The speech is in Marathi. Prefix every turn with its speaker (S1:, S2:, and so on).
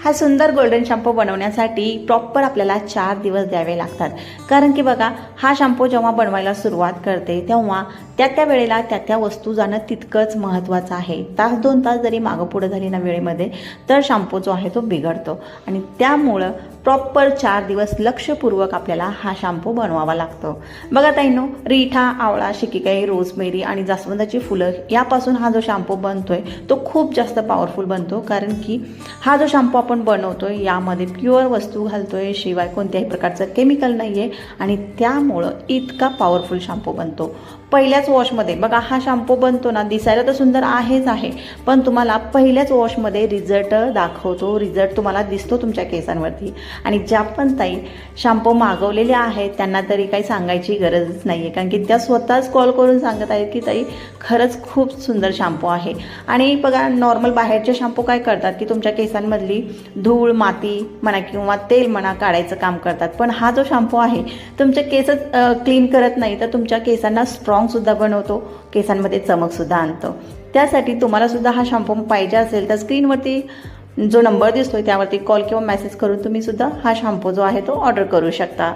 S1: हा सुंदर गोल्डन शॅम्पू बनवण्यासाठी प्रॉपर आपल्याला 4 दिवस द्यावे लागतात. कारण की बघा, हा शॅम्पू जेव्हा बनवायला सुरुवात करते तेव्हा त्या वेळेला त्या वस्तू जाणं तितकंच महत्त्वाचं आहे. तास 2 तास जरी मागं पुढं झाली ना वेळेमध्ये तर शॅम्पू जो आहे तो बिघडतो आणि त्यामुळं प्रॉपर 4 दिवस लक्षपूर्वक आपल्याला हा शॅम्पू बनवावा लागतो. बघा ताईंनो, रिठा, आवळा, शिकेकाई, रोजमेरी आणि जास्वंदाची फुलं यापासून हा जो शॅम्पू बनतोय तो खूप जास्त पॉवरफुल बनतो. कारण की हा जो शॅम्पू आपण बनवतोय यामध्ये प्युअर वस्तू घालतोय, शिवाय कोणत्याही प्रकारचं केमिकल नाही आहे आणि त्यामुळं इतका पॉवरफुल शॅम्पू बनतो. पहिल्याच वॉशमध्ये बघा हा शॅम्पू बनतो ना, दिसायला तर सुंदर आहेच आहे, पण तुम्हाला पहिल्याच वॉशमध्ये रिझल्ट दाखवतो. रिझल्ट तुम्हाला दिसतो तुमच्या केसांवरती. आणि ज्या पण ताई शॅम्पू मागवलेले आहेत त्यांना तरी काही सांगायची गरजच नाही आहे, कारण की त्या स्वतःच कॉल करून सांगत आहेत की ताई खरंच खूप सुंदर शॅम्पू आहे. आणि बघा, नॉर्मल बाहेरचे शॅम्पू काय करतात की तुमच्या केसांमधली धूळ, माती म्हणा किंवा तेल म्हणा काढायचं काम करतात, पण हा जो शॅम्पू आहे तुमचे केस क्लीन करत नाही तर तुमच्या केसांना स्ट्रॉंगसुद्धा बनवतो, केसांमध्ये चमकसुद्धा आणतो. त्यासाठी तुम्हाला सुद्धा हा शॅम्पू पाहिजे असेल तर स्क्रीनवरती जो नंबर दिसतोय त्यावरती कॉल किंवा मेसेज करून तुम्ही सुद्धा हा शॅम्पू जो आहे तो ऑर्डर करू शकता.